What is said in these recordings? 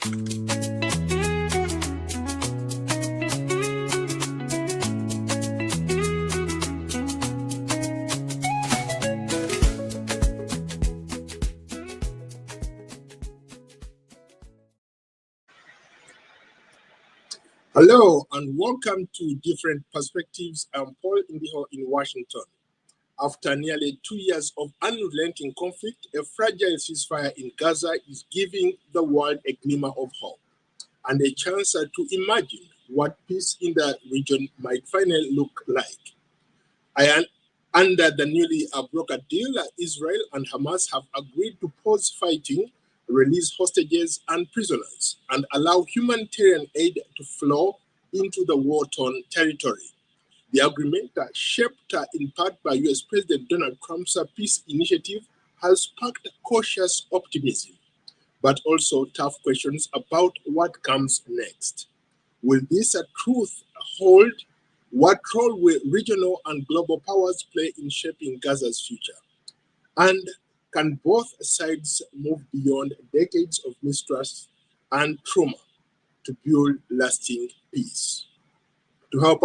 Hello and welcome to Different Perspectives. I'm Paul Indiho in Washington. After nearly 2 years of unrelenting conflict, a fragile ceasefire in Gaza is giving the world a glimmer of hope and a chance to imagine what peace in the region might finally look like. Under the newly brokered deal, Israel and Hamas have agreed to pause fighting, release hostages and prisoners, and allow humanitarian aid to flow into the war-torn territory. The agreement, shaped in part by US President Donald Trump's peace initiative, has sparked cautious optimism, but also tough questions about what comes next. Will this truth hold? What role will regional and global powers play in shaping Gaza's future? And can both sides move beyond decades of mistrust and trauma to build lasting peace? To help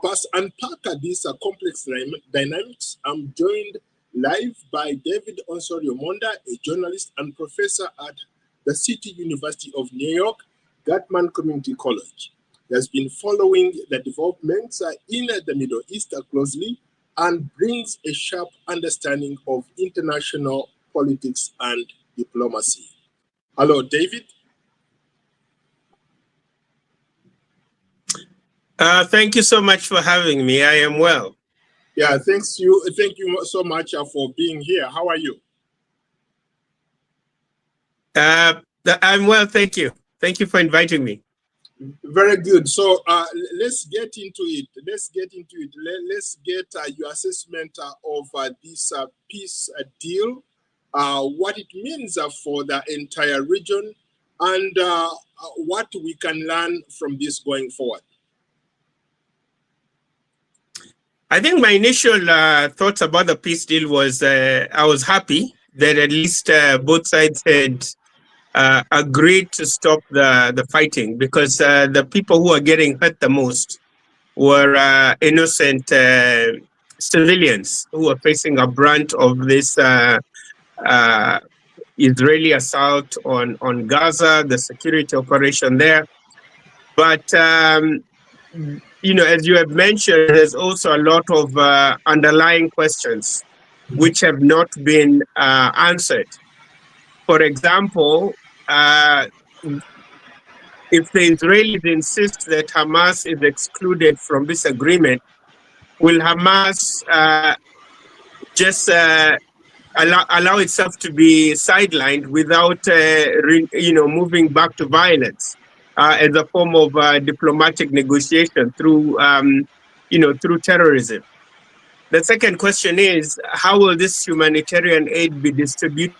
us unpack these complex dynamics, I'm joined live by David Onsori-Omonda, a journalist and professor at the City University of New York, Gatman Community College. He has been following the developments in the Middle East closely and brings a sharp understanding of international politics and diplomacy. Hello, David. Thank you so much for having me. I am well. Yeah, thank you so much for being here. How are you? I'm well, thank you. Thank you for inviting me. Very good. So let's get into it. Let's get your assessment of this peace deal, what it means for the entire region, and what we can learn from this going forward. I think my initial thoughts about the peace deal was I was happy that at least both sides had agreed to stop the fighting, because the people who are getting hurt the most were innocent civilians who are facing a brunt of this Israeli assault on Gaza, the security operation there. But you know, as you have mentioned, there's also a lot of underlying questions which have not been answered. For example, if the Israelis insist that Hamas is excluded from this agreement, will Hamas just allow itself to be sidelined without, moving back to violence as a form of diplomatic negotiation through, through terrorism? The second question is, how will this humanitarian aid be distributed?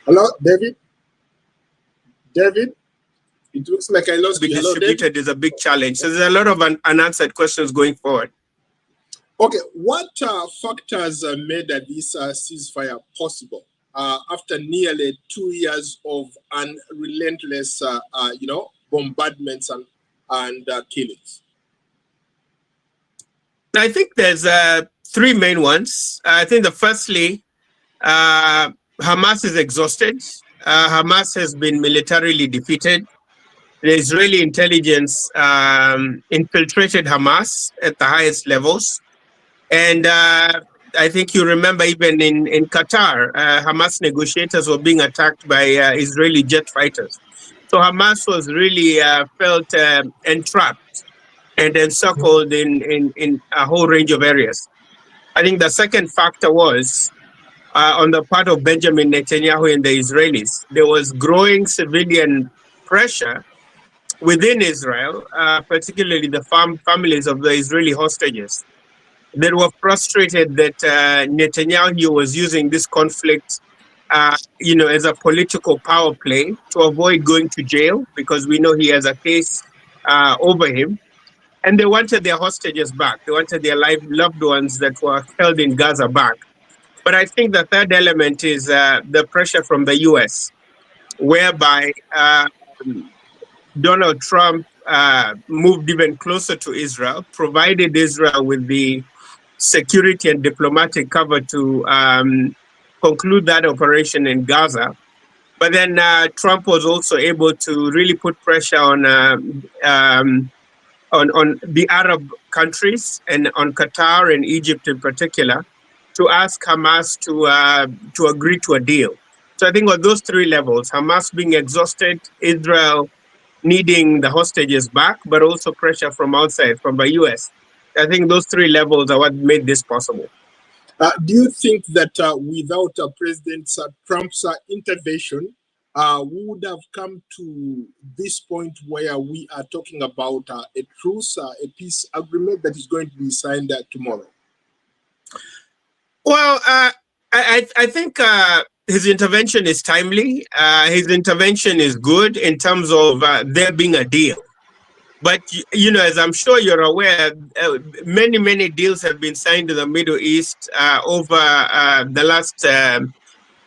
Hello, David? David? It looks like I lost you. Hello, distributed is a big challenge. So there's a lot of unanswered questions going forward. Okay, what factors made this ceasefire possible after nearly 2 years of relentless, bombardments and killings? I think there's three main ones. I think firstly, Hamas is exhausted. Hamas has been militarily defeated. The Israeli intelligence infiltrated Hamas at the highest levels. And I think you remember even in Qatar, Hamas negotiators were being attacked by Israeli jet fighters. So Hamas was really felt entrapped and encircled in a whole range of areas. I think the second factor was on the part of Benjamin Netanyahu and the Israelis. There was growing civilian pressure within Israel, particularly the families of the Israeli hostages, that were frustrated that Netanyahu was using this conflict, as a political power play to avoid going to jail, because we know he has a case over him. And they wanted their hostages back. They wanted their loved ones that were held in Gaza back. But I think the third element is the pressure from the US, whereby Donald Trump moved even closer to Israel, provided Israel with the security and diplomatic cover to conclude that operation in Gaza. But then Trump was also able to really put pressure on the Arab countries and on Qatar and Egypt in particular to ask Hamas to agree to a deal. So I think on those three levels, Hamas being exhausted, Israel needing the hostages back, but also pressure from outside, from the US. I think those three levels are what made this possible. Do you think that without President Trump's intervention, we would have come to this point where we are talking about a truce, a peace agreement that is going to be signed tomorrow? Well, I think his intervention is timely. His intervention is good in terms of there being a deal. But, you know, as I'm sure you're aware, many deals have been signed in the Middle East over the last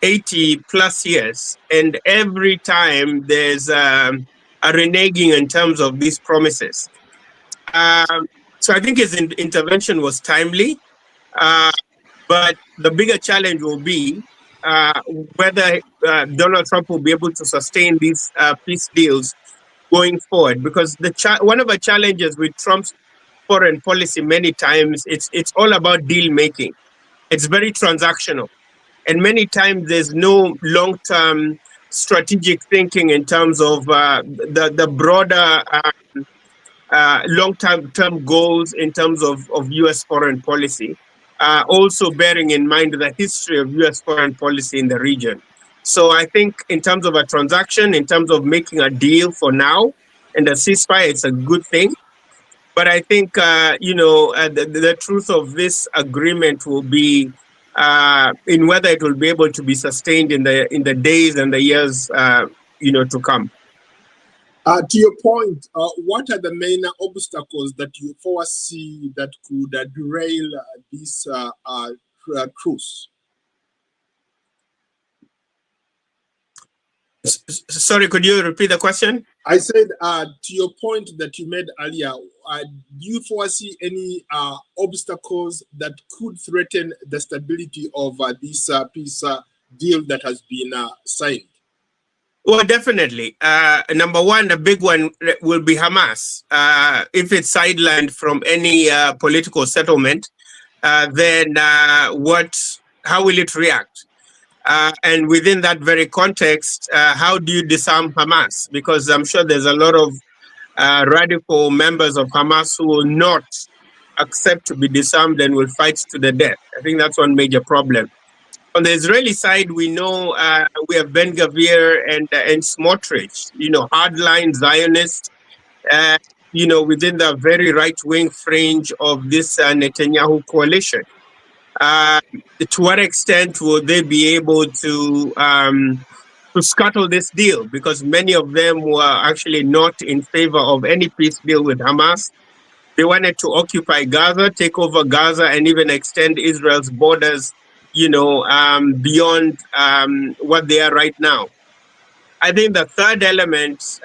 80 plus years. And every time there's a reneging in terms of these promises. So I think his intervention was timely. But the bigger challenge will be whether Donald Trump will be able to sustain these peace deals going forward. Because one of the challenges with Trump's foreign policy many times, it's all about deal making. It's very transactional. And many times there's no long-term strategic thinking in terms of the broader long-term goals in terms of U.S. foreign policy, also bearing in mind the history of U.S. foreign policy in the region. So I think in terms of a transaction, in terms of making a deal for now and a ceasefire, it's a good thing. But I think, the truth of this agreement will be in whether it will be able to be sustained in the days and the years, to come. To your point, what are the main obstacles that you foresee that could derail this truce? Sorry, could you repeat the question? I said, to your point that you made earlier, do you foresee any obstacles that could threaten the stability of this peace deal that has been signed? Well, definitely. Number one, the big one will be Hamas. If it's sidelined from any political settlement, then how will it react? And within that very context, how do you disarm Hamas? Because I'm sure there's a lot of radical members of Hamas who will not accept to be disarmed and will fight to the death. I think that's one major problem. On the Israeli side, we know we have Ben Gavir and Smotrich, hardline Zionists, within the very right-wing fringe of this Netanyahu coalition. To what extent will they be able to scuttle this deal? Because many of them were actually not in favor of any peace deal with Hamas. They wanted to occupy Gaza, take over Gaza, and even extend Israel's borders, beyond what they are right now. I think the third element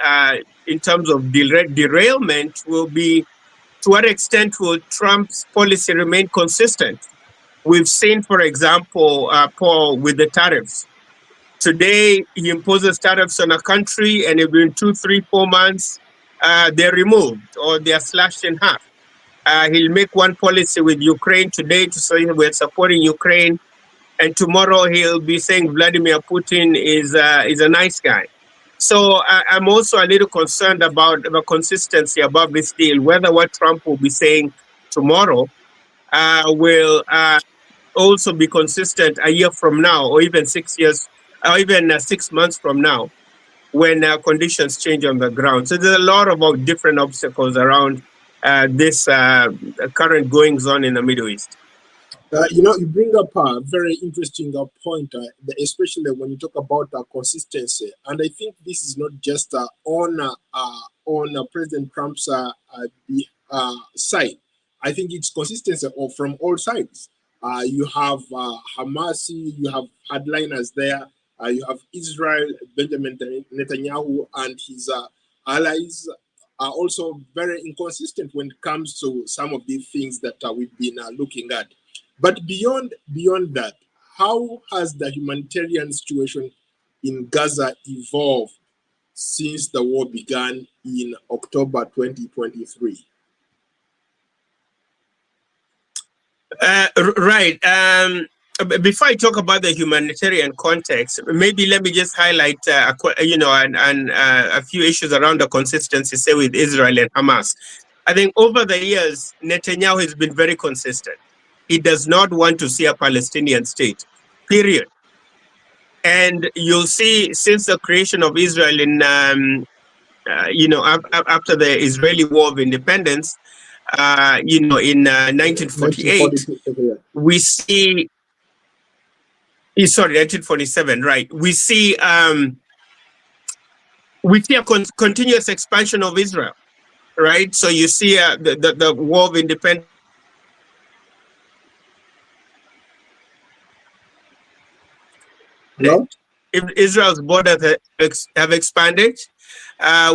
in terms of derailment will be to what extent will Trump's policy remain consistent? We've seen, for example, Paul, with the tariffs. Today, he imposes tariffs on a country, and within 2, 3, 4 months, they're removed or they're slashed in half. He'll make one policy with Ukraine today to say we're supporting Ukraine, and tomorrow he'll be saying Vladimir Putin is a nice guy. So I'm also a little concerned about the consistency about this deal, whether what Trump will be saying tomorrow will also be consistent a year from now, or even 6 years, or even 6 months from now, when conditions change on the ground. So there's a lot of different obstacles around this current goings on in the Middle East. You bring up a very interesting point, especially when you talk about consistency. And I think this is not just on President Trump's side. I think it's consistency from all sides. You have Hamas, you have hardliners there. You have Israel, Benjamin Netanyahu and his allies are also very inconsistent when it comes to some of the things that we've been looking at. But beyond that, how has the humanitarian situation in Gaza evolved since the war began in October 2023? Right. Before I talk about the humanitarian context, maybe let me just highlight, a few issues around the consistency, say, with Israel and Hamas. I think over the years, Netanyahu has been very consistent. He does not want to see a Palestinian state, period. And you'll see since the creation of Israel in, after the Israeli War of Independence, in 1948, we see, sorry, 1947, right? We see a continuous expansion of Israel, right? So you see the War of Independence. No? Israel's borders have expanded.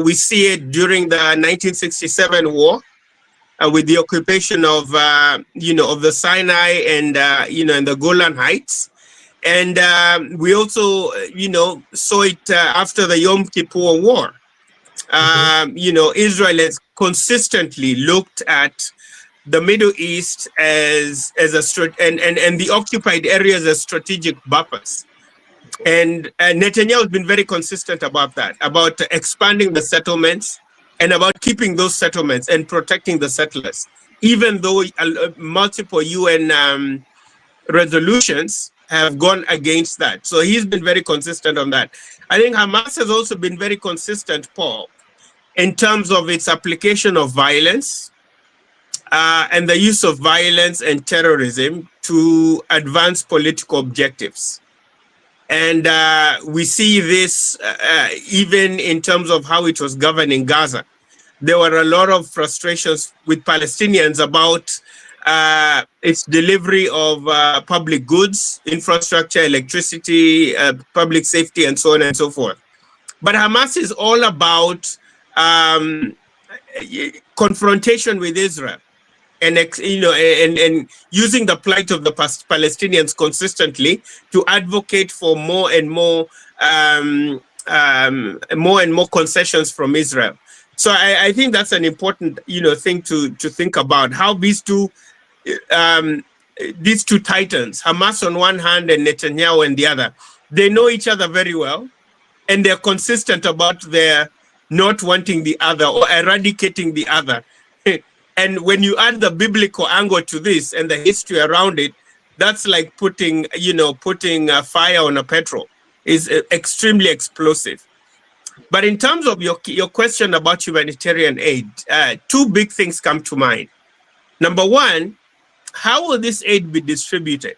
We see it during the 1967 war with the occupation of the Sinai and and the Golan Heights, and we also saw it after the Yom Kippur War. Israel has consistently looked at the Middle East as and the occupied areas as strategic buffers. And Netanyahu has been very consistent about that, about expanding the settlements and about keeping those settlements and protecting the settlers, even though multiple UN resolutions have gone against that. So he's been very consistent on that. I think Hamas has also been very consistent, Paul, in terms of its application of violence and the use of violence and terrorism to advance political objectives. And we see this even in terms of how it was governing Gaza. There were a lot of frustrations with Palestinians about its delivery of public goods, infrastructure, electricity, public safety, and so on and so forth. But Hamas is all about confrontation with Israel. And using the plight of the Palestinians consistently to advocate for more and more concessions from Israel. So I think that's an important thing to think about, how these two titans, Hamas on one hand and Netanyahu on the other, they know each other very well, and they're consistent about their not wanting the other or eradicating the other. And when you add the biblical angle to this and the history around it, that's like putting fire on a petrol. Is extremely explosive. But in terms of your question about humanitarian aid, two big things come to mind. Number one, how will this aid be distributed?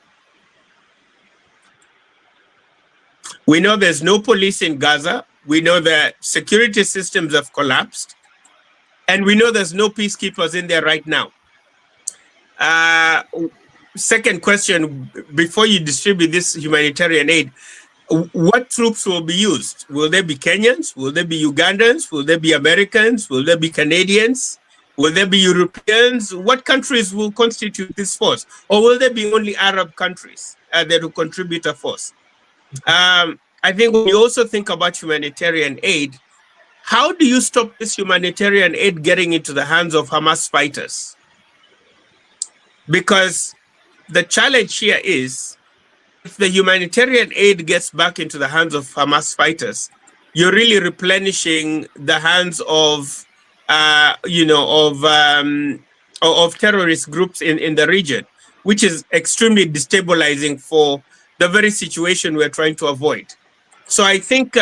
We know there's no police in Gaza. We know that security systems have collapsed. And we know there's no peacekeepers in there right now. Second question, before you distribute this humanitarian aid, what troops will be used? Will there be Kenyans? Will there be Ugandans? Will there be Americans? Will there be Canadians? Will there be Europeans? What countries will constitute this force? Or will there be only Arab countries that will contribute a force? I think when you also think about humanitarian aid, how do you stop this humanitarian aid getting into the hands of Hamas fighters? Because the challenge here is, if the humanitarian aid gets back into the hands of Hamas fighters, you're really replenishing the hands of, terrorist groups in the region, which is extremely destabilizing for the very situation we're trying to avoid. So I think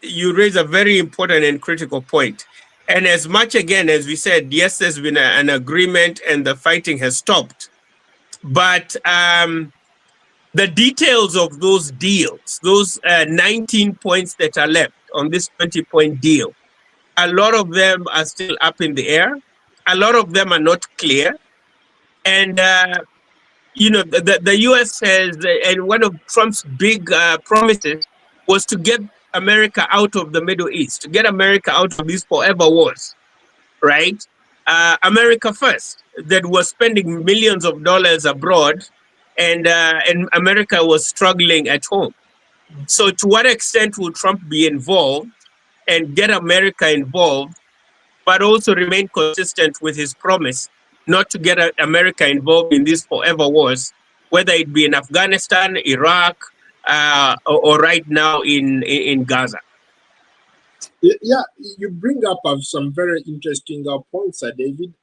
you raise a very important and critical point. And as much, again, as we said, yes, there's been an agreement and the fighting has stopped. But the details of those deals, those 19 points that are left on this 20-point deal, a lot of them are still up in the air. A lot of them are not clear. And the U.S. has, and one of Trump's big promises was to get America out of the Middle East, to get America out of these forever wars, right? America first, that was spending millions of dollars abroad, and America was struggling at home. So to what extent will Trump be involved and get America involved, but also remain consistent with his promise not to get America involved in these forever wars, whether it be in Afghanistan, Iraq, or right now in Gaza? Yeah, you bring up some very interesting points, David.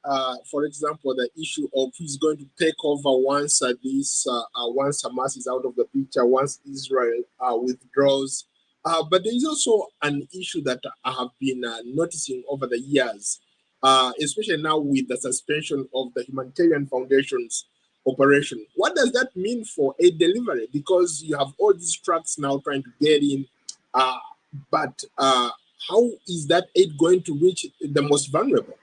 For example, the issue of who's going to take over once once Hamas is out of the picture, once Israel withdraws. But there is also an issue that I have been noticing over the years, especially now with the suspension of the Humanitarian Foundation's operation. What does that mean for aid delivery? Because you have all these trucks now trying to get in, but how is that aid going to reach the most vulnerable?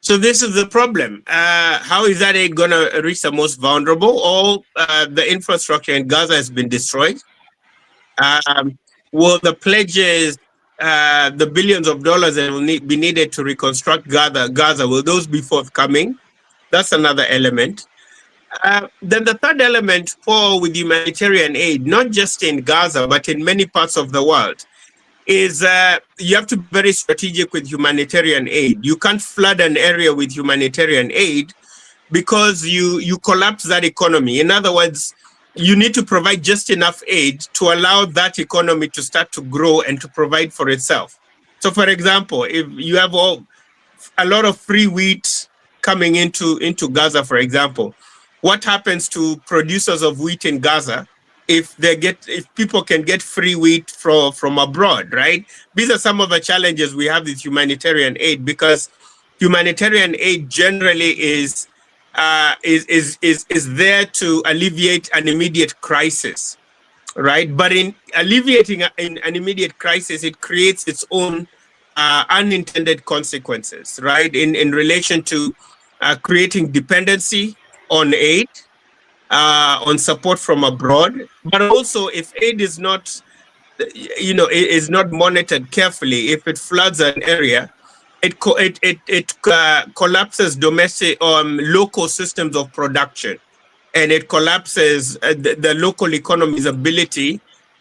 So this is the problem. How is that aid going to reach the most vulnerable? All the infrastructure in Gaza has been destroyed. Will the pledges, the billions of dollars that will be needed to reconstruct Gaza, will those be forthcoming? That's another element. Then the third element, Paul, with humanitarian aid, not just in Gaza, but in many parts of the world, is you have to be very strategic with humanitarian aid. You can't flood an area with humanitarian aid because you collapse that economy. In other words, you need to provide just enough aid to allow that economy to start to grow and to provide for itself. So, for example, if you have a lot of free wheat coming into Gaza, for example, what happens to producers of wheat in Gaza if people can get free wheat from abroad, right? These are some of the challenges we have with humanitarian aid, because humanitarian aid generally is there to alleviate an immediate crisis, right? But in alleviating an immediate crisis, it creates its own unintended consequences, right? In relation to creating dependency on aid, on support from abroad, but also if aid is not, is not monitored carefully, if it floods an area, it collapses domestic local systems of production, and it collapses the local economy's ability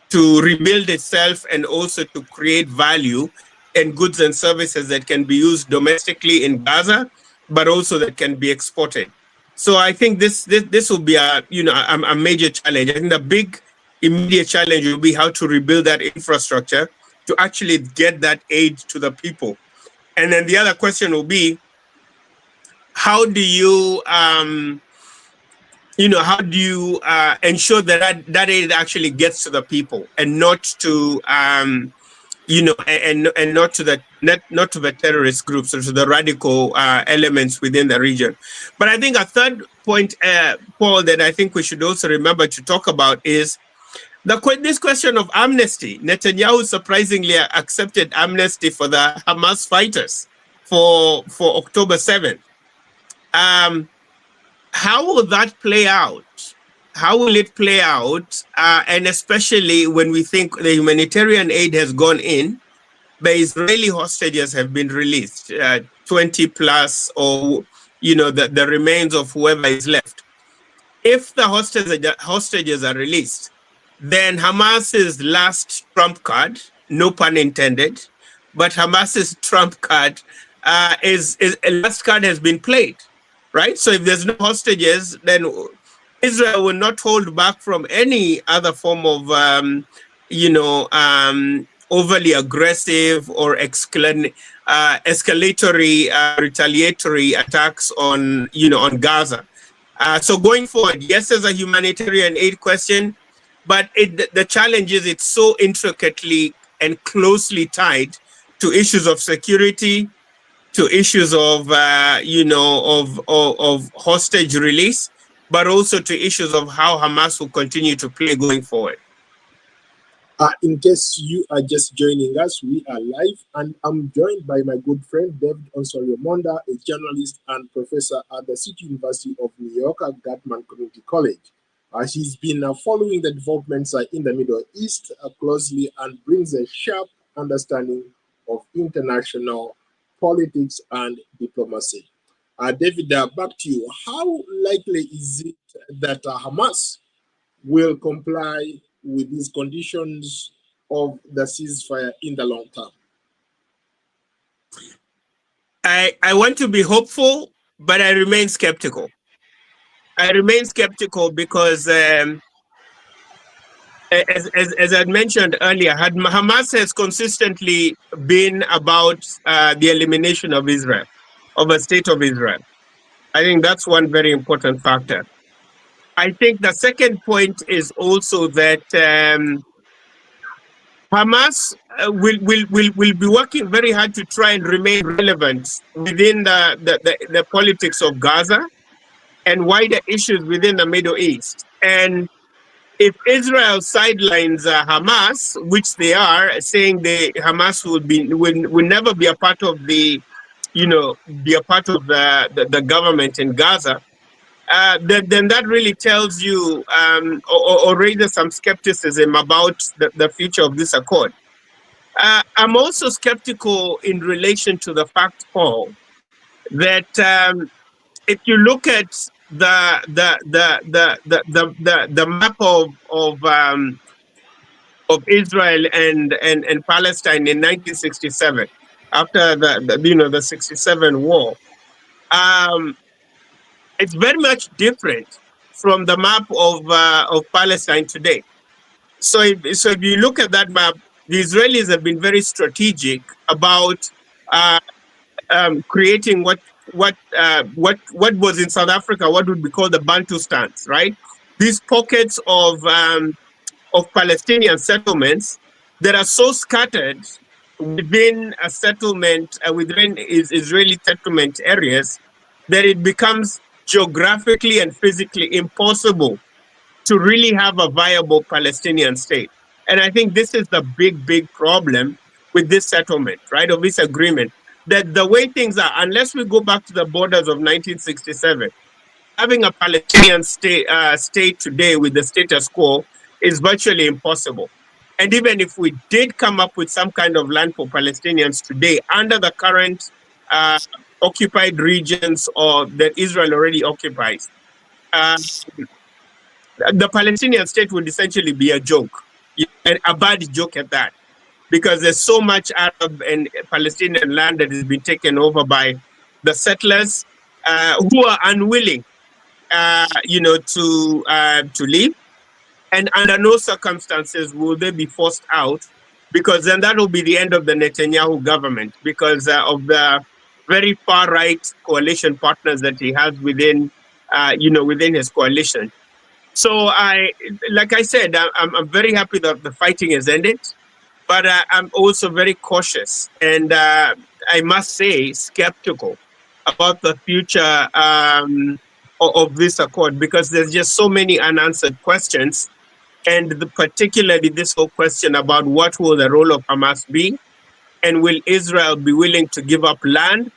to rebuild itself and also to create value and goods and services that can be used domestically in Gaza, but also that can be exported. So I think this will be a major challenge. I think the big immediate challenge will be how to rebuild that infrastructure to actually get that aid to the people. And then the other question will be, how do you ensure that aid actually gets to the people and not to and not to the terrorist groups or to the radical elements within the region. But I think a third point, Paul, that I think we should also remember to talk about is this question of amnesty. Netanyahu surprisingly accepted amnesty for the Hamas fighters for October 7th. How will that play out? How will it play out? And especially when we think the humanitarian aid has gone in, the Israeli hostages have been released, 20 plus, or the remains of whoever is left. If the hostages are released, then Hamas's last trump card, no pun intended, but Hamas's trump card last card has been played, right? So if there's no hostages, then Israel will not hold back from any other form of, overly aggressive or escalatory, retaliatory attacks on Gaza. So going forward, yes, there's a humanitarian aid question, but the challenge is it's so intricately and closely tied to issues of security, to issues of, of hostage release, but also to issues of how Hamas will continue to play going forward. In case you are just joining us, we are live, and I'm joined by my good friend David Monda, a journalist and professor at the City University of New York at Gatman Community College. He's been following the developments in the Middle East closely and brings a sharp understanding of international politics and diplomacy. David, back to you. How likely is it that Hamas will comply with these conditions of the ceasefire in the long term? I want to be hopeful, but I remain skeptical. I remain skeptical because, as I mentioned earlier, Hamas has consistently been about the elimination of Israel, of a state of Israel. I think that's one very important factor. I think the second point is also that Hamas will be working very hard to try and remain relevant within the politics of Gaza and wider issues within the Middle East. And if Israel sidelines Hamas, which they are, saying Hamas will never be a part of the, be a part of the government in Gaza, then that really tells you or raises some skepticism about the future of this accord. I'm also skeptical in relation to the fact, Paul, that if you look at the map of Israel and Palestine in 1967, after the 67 war, it's very much different from the map of Palestine today. So if you look at that map, the Israelis have been very strategic about creating what was in South Africa, what would be called the Bantustans, right? These pockets of Palestinian settlements that are so scattered within a settlement, within Israeli settlement areas, that it becomes geographically and physically impossible to really have a viable Palestinian state. And I think this is the big problem with this settlement, right, of this agreement, that the way things are, unless we go back to the borders of 1967, having a Palestinian state today with the status quo is virtually impossible. And even if we did come up with some kind of land for Palestinians today under the current occupied regions or that Israel already occupies, the Palestinian state would essentially be a joke, and a bad joke at that, because there's so much Arab and Palestinian land that has been taken over by the settlers who are unwilling, to leave, and under no circumstances will they be forced out, because then that will be the end of the Netanyahu government, because of the very far right coalition partners that he has within, within his coalition. So like I said, I'm very happy that the fighting has ended, but I'm also very cautious and I must say skeptical about the future of this accord, because there's just so many unanswered questions, and particularly this whole question about what will the role of Hamas be, and will Israel be willing to give up land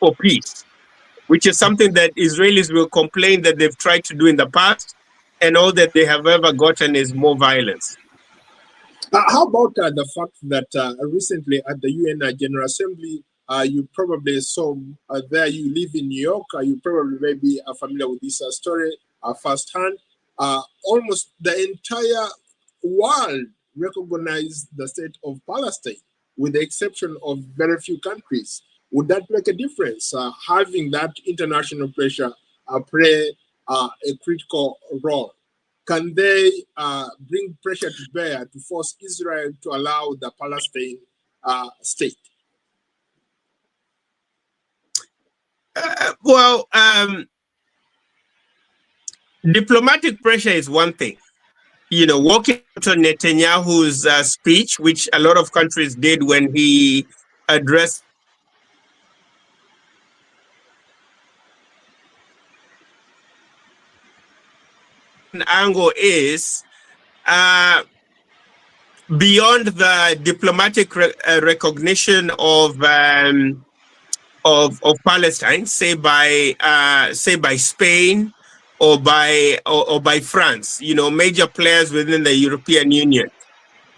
for peace, which is something that Israelis will complain that they've tried to do in the past, and all that they have ever gotten is more violence. How about the fact that recently at the UN General Assembly, you probably saw there, you live in New York, you probably may be familiar with this story firsthand. Almost the entire world recognized the state of Palestine, with the exception of very few countries. Would that make a difference, having that international pressure play a critical role? Can they bring pressure to bear to force Israel to allow the Palestine state? Diplomatic pressure is one thing. Walking to Netanyahu's speech, which a lot of countries did when he addressed an angle is beyond the diplomatic recognition of Palestine, say by Spain or by France, major players within the European Union.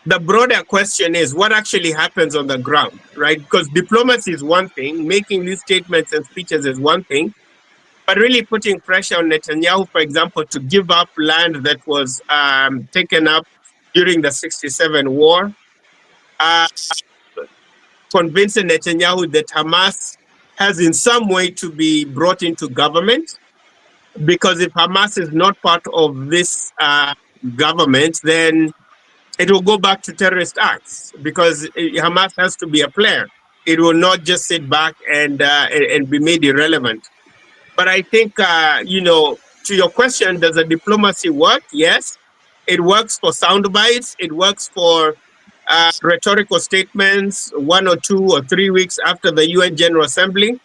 The broader question is what actually happens on the ground, right? Because diplomacy is one thing, making these statements and speeches is one thing, but really putting pressure on Netanyahu, for example, to give up land that was taken up during the 67 war, convincing Netanyahu that Hamas has in some way to be brought into government, because if Hamas is not part of this government, then it will go back to terrorist acts, because Hamas has to be a player. It will not just sit back and be made irrelevant. But I think, to your question, does the diplomacy work? Yes, it works for sound bites. It works for rhetorical statements 1 or 2 or 3 weeks after the UN General Assembly.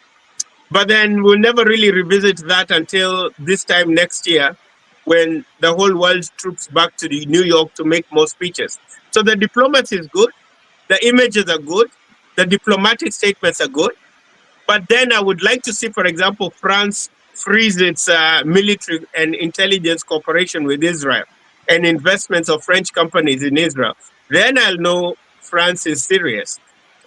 But then we'll never really revisit that until this time next year, when the whole world troops back to New York to make more speeches. So the diplomacy is good. The images are good. The diplomatic statements are good. But then I would like to see, for example, France freeze its military and intelligence cooperation with Israel and investments of French companies in Israel. Then I'll know France is serious.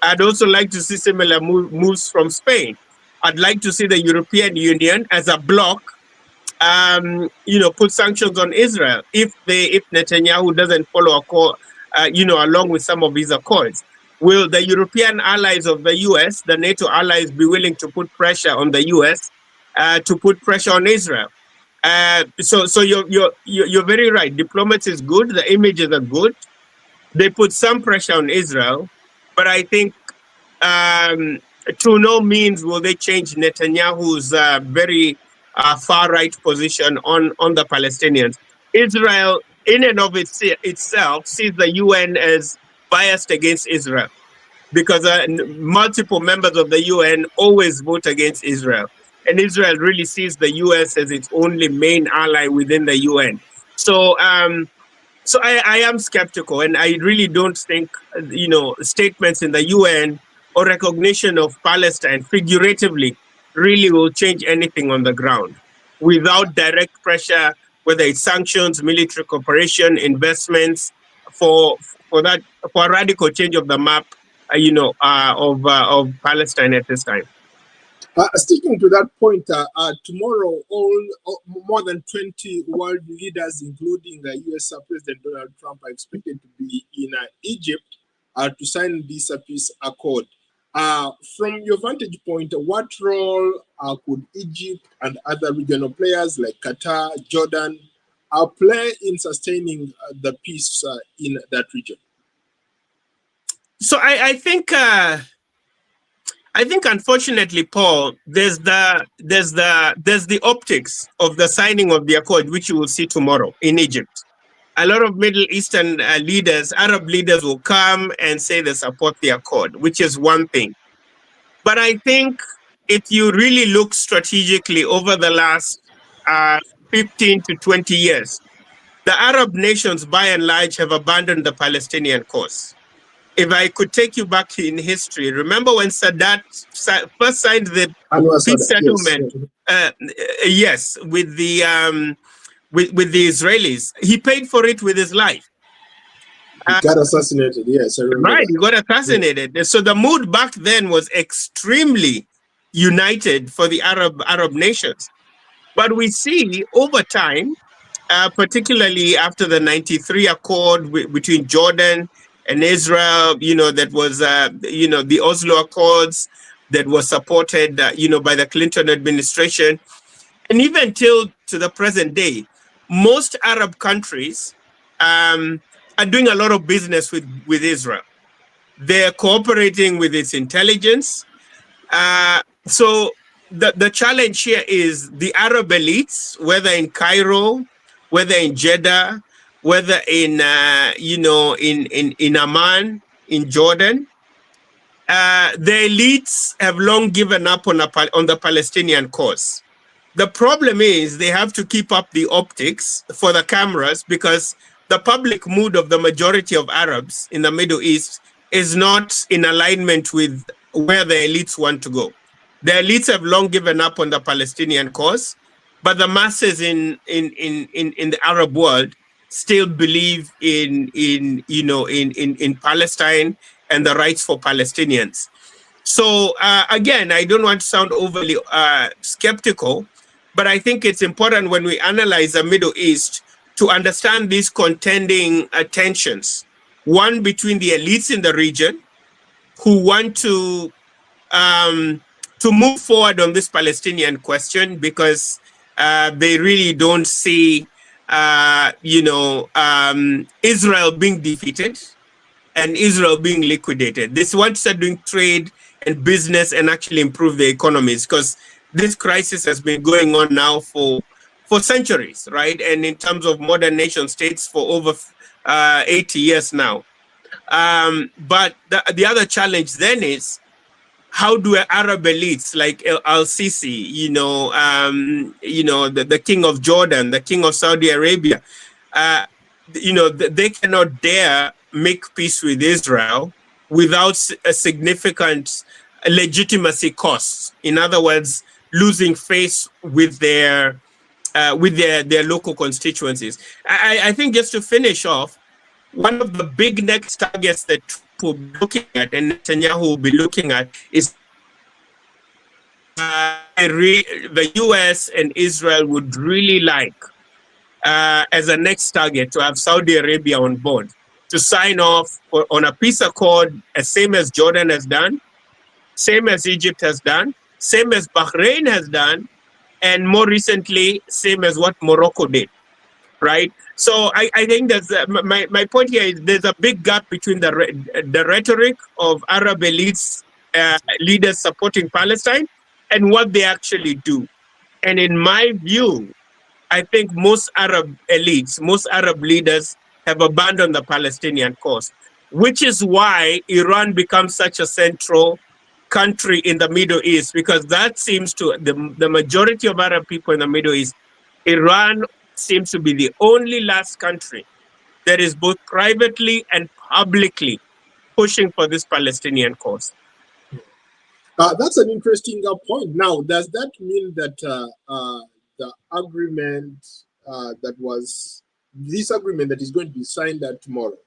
I'd also like to see similar moves from Spain. I'd like to see the European Union as a bloc, put sanctions on Israel if Netanyahu doesn't follow along with some of his accords. Will the European allies of the US, the NATO allies, be willing to put pressure on the US to put pressure on Israel? So you're very right. Diplomacy is good. The images are good. They put some pressure on Israel, but I think to no means will they change Netanyahu's very far-right position on the Palestinians. Israel, in and of itself, sees the UN as biased against Israel, because multiple members of the UN always vote against Israel. And Israel really sees the US as its only main ally within the UN. So I am skeptical, and I really don't think, statements in the UN or recognition of Palestine figuratively really will change anything on the ground without direct pressure, whether it's sanctions, military cooperation, investments, for a radical change of the map, of Palestine at this time. Sticking to that point, tomorrow, more than 20 world leaders, including US President Donald Trump, are expected to be in Egypt to sign this peace accord. From your vantage point, what role could Egypt and other regional players like Qatar, Jordan, play in sustaining the peace in that region? So I think unfortunately, Paul, there's the optics of the signing of the accord, which you will see tomorrow in Egypt. A lot of Middle Eastern leaders, Arab leaders, will come and say they support the accord, which is one thing. But I think if you really look strategically over the last 15 to 20 years, the Arab nations, by and large, have abandoned the Palestinian cause. If I could take you back in history, remember when Sadat first signed the peace settlement? Yes, with the Israelis, he paid for it with his life. He got assassinated. Yes, I remember. Right, he got assassinated. Yeah. So the mood back then was extremely united for the Arab nations. But we see over time, particularly after the 93 accord between Jordan and Israel, that was, the Oslo Accords that was supported, by the Clinton administration. And even till to the present day, most Arab countries are doing a lot of business with Israel. They're cooperating with its intelligence. So the challenge here is the Arab elites, whether in Cairo, whether in Jeddah, whether in in Amman, in Jordan, the elites have long given up on the Palestinian cause. The problem is they have to keep up the optics for the cameras, because the public mood of the majority of Arabs in the Middle East is not in alignment with where the elites want to go. The elites have long given up on the Palestinian cause, but the masses in the Arab world still believe in Palestine and the rights for Palestinians. So again, I don't want to sound overly skeptical, but I think it's important when we analyze the Middle East to understand these contending tensions. One between the elites in the region who want to move forward on this Palestinian question because they really don't see, Israel being defeated and Israel being liquidated. They want to start doing trade and business and actually improve their economies, because this crisis has been going on now for centuries, right? And in terms of modern nation states for over 80 years now. But the other challenge then is, how do Arab elites like al-Sisi, the king of Jordan, the king of Saudi Arabia, they cannot dare make peace with Israel without a significant legitimacy costs. In other words, losing face with their local constituencies. I think, just to finish off, one of the big next targets that Trump will be looking at and Netanyahu will be looking at is the US and Israel would really like, as a next target, to have Saudi Arabia on board, to sign off on a peace accord, same as Jordan has done, same as Egypt has done, same as Bahrain has done, and more recently, same as what Morocco did, right? So I think that's my point here is there's a big gap between the rhetoric of Arab elites, leaders supporting Palestine, and what they actually do. And in my view, I think most Arab elites, most Arab leaders have abandoned the Palestinian cause, which is why Iran becomes such a central country in the Middle East, because that seems to the majority of Arab people in the Middle East. Iran seems to be the only last country that is both privately and publicly pushing for this Palestinian cause. That's an interesting point. Now, does that mean that the agreement this agreement that is going to be signed tomorrow,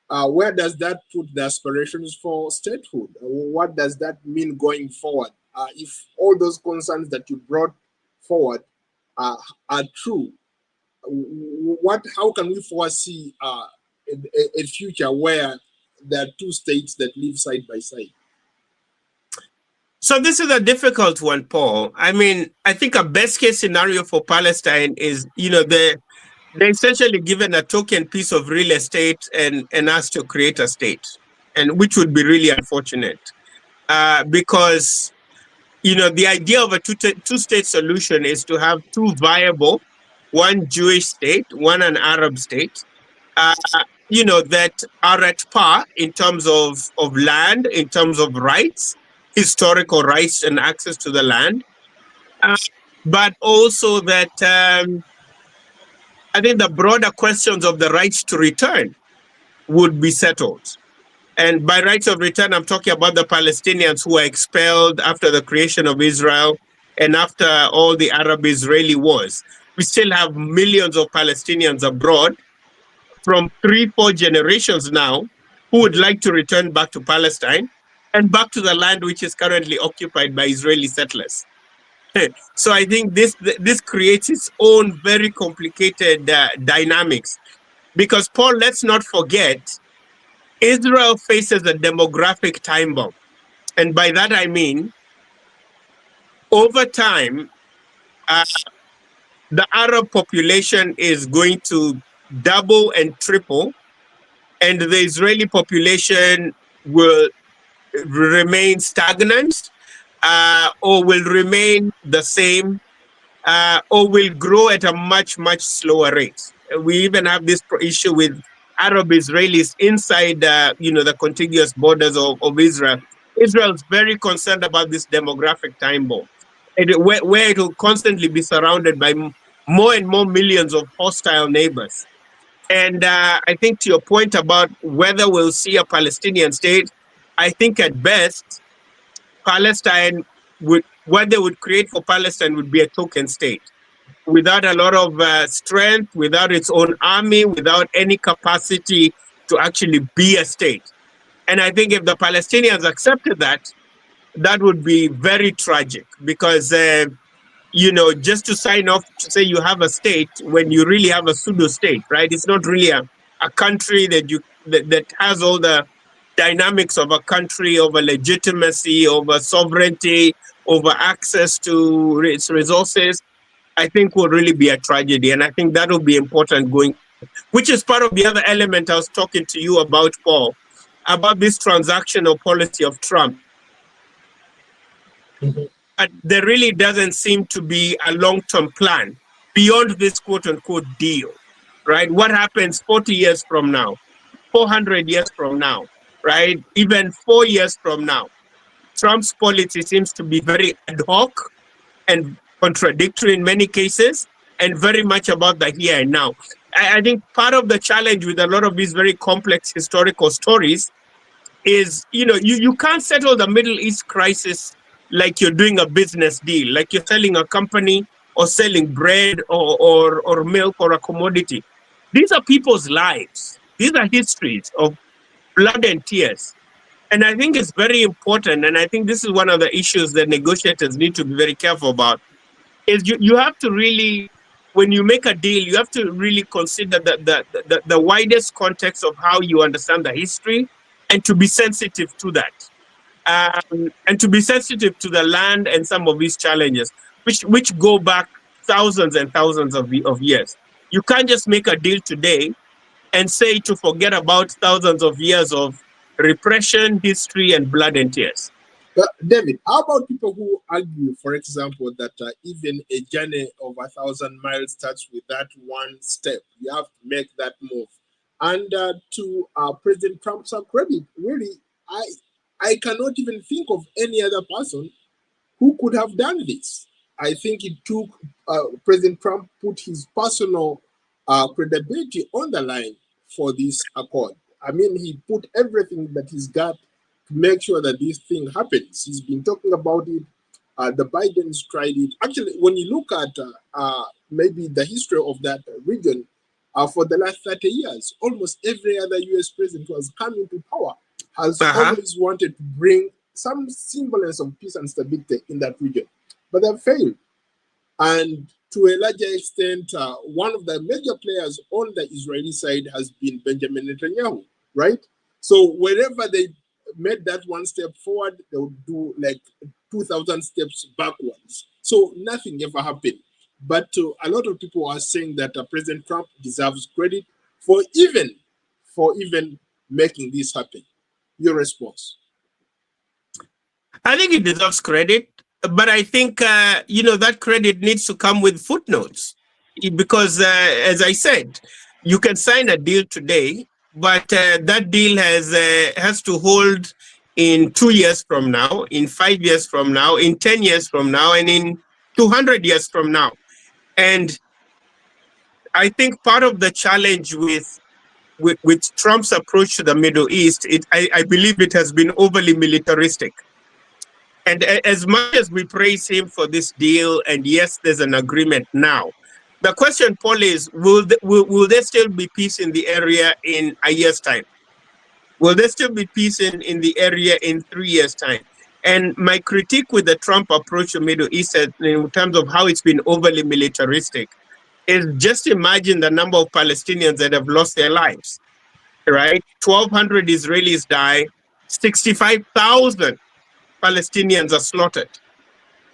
where does that put the aspirations for statehood? What does that mean going forward? If all those concerns that you brought forward are true, how can we foresee a future where there are two states that live side by side? So this is a difficult one, Paul. I mean, I think a best case scenario for Palestine is, they're essentially given a token piece of real estate and asked to create a state, and which would be really unfortunate, because the idea of a two-state solution is to have two viable, one Jewish state, one an Arab state, that are at par in terms of land, in terms of rights, historical rights and access to the land, but also that I think the broader questions of the rights to return would be settled. And by rights of return, I'm talking about the Palestinians who were expelled after the creation of Israel and after all the Arab-Israeli wars. We still have millions of Palestinians abroad from 3-4 generations now who would like to return back to Palestine and back to the land which is currently occupied by Israeli settlers. So I think this creates its own very complicated dynamics, because, Paul, let's not forget, Israel faces a demographic time bomb. And by that I mean, over time, the Arab population is going to double and triple, and the Israeli population will remain stagnant, or will remain the same, or will grow at a much, much slower rate. We even have this issue with Arab Israelis inside, the contiguous borders of Israel. Israel is very concerned about this demographic time bomb, where it will constantly be surrounded by more and more millions of hostile neighbors. And I think to your point about whether we'll see a Palestinian state, I think at best, Palestine what they would create for Palestine would be a token state without a lot of strength, without its own army, without any capacity to actually be a state. And I think if the Palestinians accepted that, that would be very tragic because, just to sign off to say you have a state when you really have a pseudo state, right? It's not really a country that has all the dynamics of a country, over legitimacy, over sovereignty, over access to its resources. I think will really be a tragedy. And I think that will be important going, which is part of the other element I was talking to you about, Paul, about this transactional policy of Trump. But there really doesn't seem to be a long-term plan beyond this quote-unquote deal, right? What happens 40 years from now, 400 years from now, right? Even 4 years from now? Trump's policy seems to be very ad hoc and contradictory in many cases, and very much about the here and now. I think part of the challenge with a lot of these very complex historical stories is, you can't settle the Middle East crisis like you're doing a business deal, like you're selling a company or selling bread or milk or a commodity. These are people's lives. These are histories of blood and tears. And I think it's very important, and I think this is one of the issues that negotiators need to be very careful about, is you have to really, when you make a deal, you have to really consider the widest context of how you understand the history, and to be sensitive to that. And to be sensitive to the land and some of these challenges, which go back thousands and thousands of years. You can't just make a deal today and say to forget about thousands of years of repression, history, and blood and tears. But David, how about people who argue, for example, that even a journey of 1,000 miles starts with that one step? You have to make that move. And to President Trump's credit, really, I cannot even think of any other person who could have done this. I think it took President Trump put his personal credibility on the line for this accord. I mean, he put everything that he's got to make sure that this thing happens. He's been talking about it. The Bidens tried it. Actually, when you look at maybe the history of that region, for the last 30 years, almost every other US president who has come into power has always wanted to bring some semblance of peace and stability in that region. But they've failed. And to a larger extent, one of the major players on the Israeli side has been Benjamin Netanyahu, right? So wherever they made that one step forward, they would do like 2,000 steps backwards. So nothing ever happened. But a lot of people are saying that President Trump deserves credit for even making this happen. Your response? I think he deserves credit, but I think that credit needs to come with footnotes, because as I said, you can sign a deal today, but that deal has to hold in 2 years from now, in 5 years from now, in 10 years from now, and in 200 years from now. And I think part of the challenge with Trump's approach to the Middle East, I believe it has been overly militaristic. And as much as we praise him for this deal, and yes, there's an agreement now, the question, Paul, is will there still be peace in the area in a year's time? Will there still be peace in the area in 3 years' time? And my critique with the Trump approach to Middle East in terms of how it's been overly militaristic is just imagine the number of Palestinians that have lost their lives, right? 1,200 Israelis die, 65,000 Palestinians are slaughtered.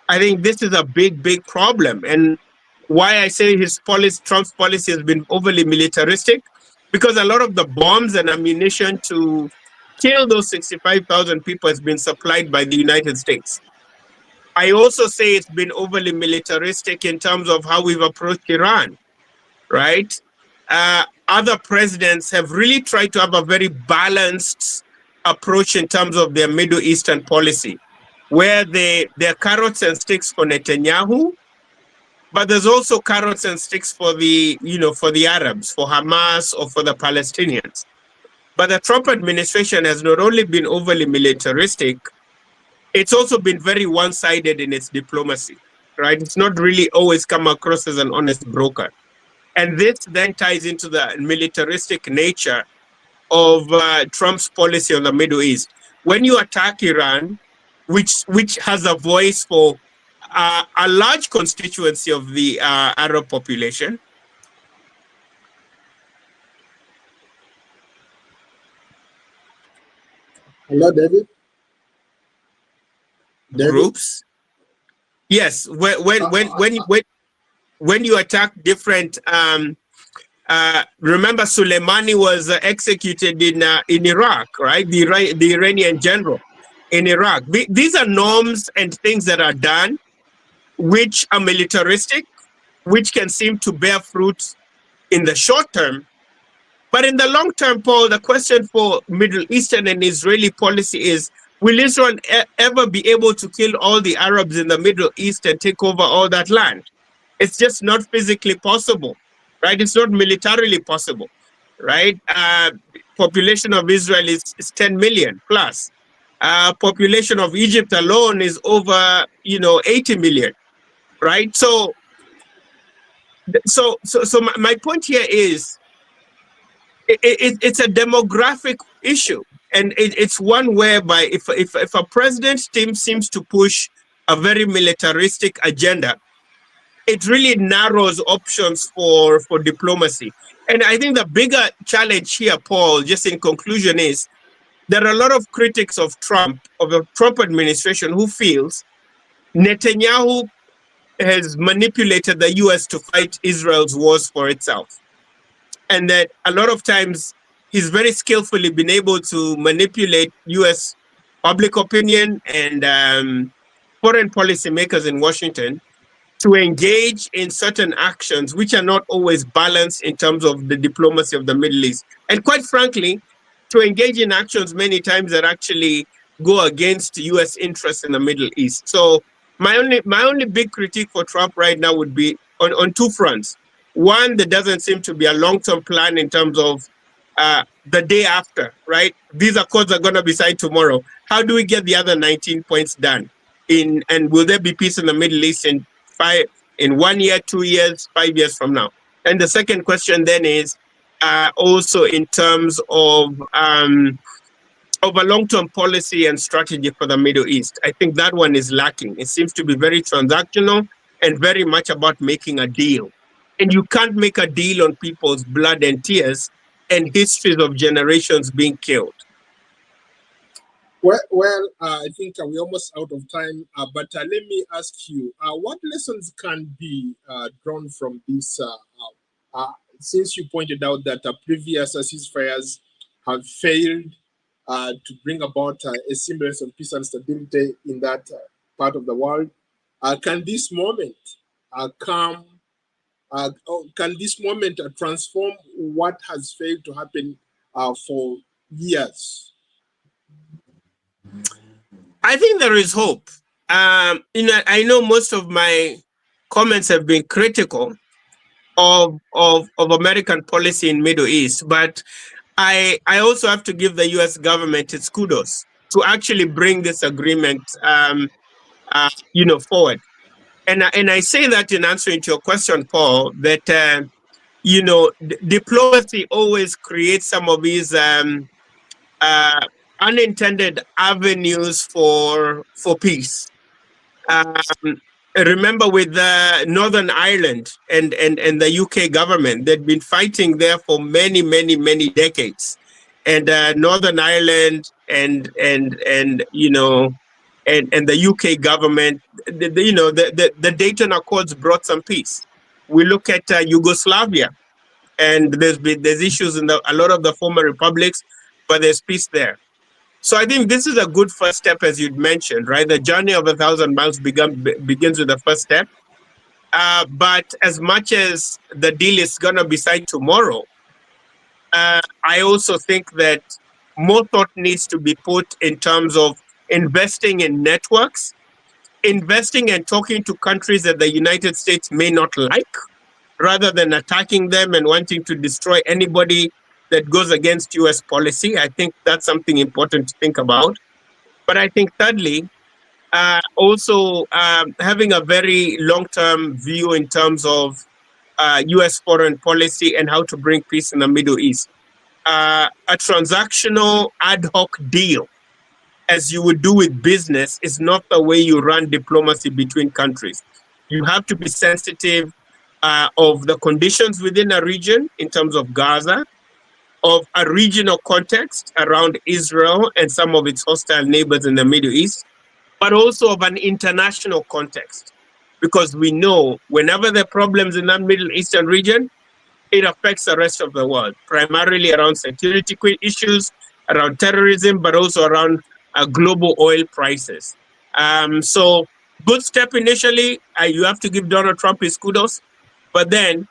I think this is a big, big problem. And why I say Trump's policy has been overly militaristic, because a lot of the bombs and ammunition to kill those 65,000 people has been supplied by the United States. I also say it's been overly militaristic in terms of how we've approached Iran, right? Other presidents have really tried to have a very balanced approach in terms of their Middle Eastern policy, where they're carrots and sticks for Netanyahu, but there's also carrots and sticks for the, for the Arabs, for Hamas, or for the Palestinians. But the Trump administration has not only been overly militaristic, it's also been very one-sided in its diplomacy, right? It's not really always come across as an honest broker. And this then ties into the militaristic nature of Trump's policy on the Middle East. When you attack Iran, which has a voice for a large constituency of the Arab population. Hello, David. Groups. Yes, when you attack different. Remember, Soleimani was executed in Iraq, right? The Iranian general in Iraq. These are norms and things that are done, which are militaristic, which can seem to bear fruit in the short term. But in the long term, Paul, the question for Middle Eastern and Israeli policy is, will Israel ever be able to kill all the Arabs in the Middle East and take over all that land? It's just not physically possible, right? It's not militarily possible, right? Population of Israel is 10 million plus. Population of Egypt alone is over, 80 million, right? So my point here is, it's a demographic issue, and it's one whereby if a president's team seems to push a very militaristic agenda, it really narrows options for diplomacy. And I think the bigger challenge here, Paul, just in conclusion, is there are a lot of critics of the Trump administration, who feels Netanyahu has manipulated the US to fight Israel's wars for itself. And that a lot of times he's very skillfully been able to manipulate US public opinion and foreign policymakers in Washington to engage in certain actions which are not always balanced in terms of the diplomacy of the Middle East. And quite frankly, to engage in actions many times that actually go against US interests in the Middle East. So my only big critique for Trump right now would be on two fronts. One, there doesn't seem to be a long-term plan in terms of the day after, right? These accords are going to be signed tomorrow. How do we get the other 19 points done? And will there be peace in the Middle East in 1 year, 2 years, 5 years from now? And the second question then is also in terms of a long-term policy and strategy for the Middle East. I think that one is lacking. It seems to be very transactional and very much about making a deal. And you can't make a deal on people's blood and tears and histories of generations being killed. Well, I think we're almost out of time, but let me ask you, what lessons can be drawn from this, since you pointed out that previous ceasefires have failed to bring about a semblance of peace and stability in that part of the world? Can this moment transform what has failed to happen for years? I think there is hope. I know most of my comments have been critical of American policy in Middle East, but I also have to give the U.S. government its kudos to actually bring this agreement, forward. And I say that in answering to your question, Paul, that diplomacy always creates some of these unintended avenues for peace. Remember with Northern Ireland and the UK government, they'd been fighting there for many decades. And Northern Ireland and the UK government, the Dayton Accords brought some peace. We look at Yugoslavia, and there's issues in a lot of the former republics, but there's peace there. So I think this is a good first step, as you'd mentioned, right? The journey of 1,000 miles begins with the first step. But as much as the deal is going to be signed tomorrow, I also think that more thought needs to be put in terms of investing in networks, investing and talking to countries that the United States may not like, rather than attacking them and wanting to destroy anybody that goes against US policy. I think that's something important to think about. But I think thirdly, also having a very long-term view in terms of US foreign policy and how to bring peace in the Middle East. A transactional ad hoc deal, as you would do with business, is not the way you run diplomacy between countries. You have to be sensitive of the conditions within a region in terms of Gaza, of a regional context around Israel and some of its hostile neighbors in the Middle East, but also of an international context. Because we know whenever there are problems in that Middle Eastern region, it affects the rest of the world, primarily around security issues, around terrorism, but also around global oil prices. So good step initially. You have to give Donald Trump his kudos, but then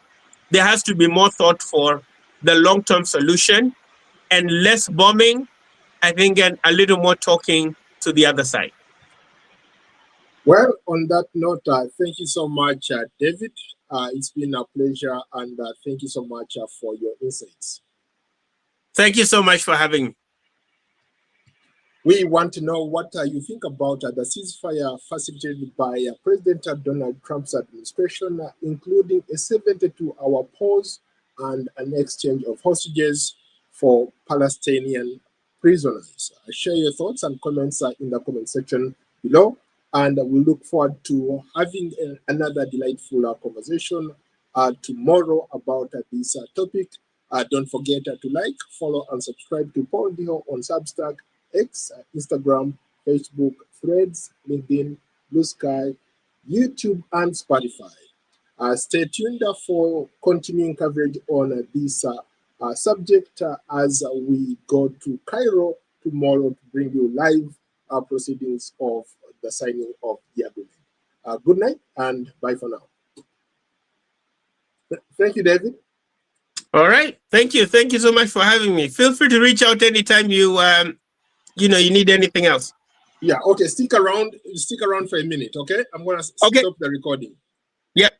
there has to be more thought for the long-term solution and less bombing, I think, and a little more talking to the other side. Well, on that note, thank you so much, David. It's been a pleasure, and thank you so much for your insights. Thank you so much for having me. We want to know what you think about the ceasefire facilitated by President Donald Trump's administration, including a 72-hour pause and an exchange of hostages for Palestinian prisoners. Share your thoughts and comments in the comment section below, and we look forward to having another delightful conversation tomorrow about this topic. Don't forget to like, follow, and subscribe to Paul Ndiho on Substack, X, Instagram, Facebook, Threads, LinkedIn, Blue Sky, YouTube, and Spotify. Stay tuned for continuing coverage on this subject as we go to Cairo tomorrow to bring you live proceedings of the signing of the agreement. Good night and bye for now. Thank you, David. All right. Thank you. Thank you so much for having me. Feel free to reach out anytime you you need anything else. Yeah, okay. Stick around for a minute, okay? I'm gonna stop the recording. Yep.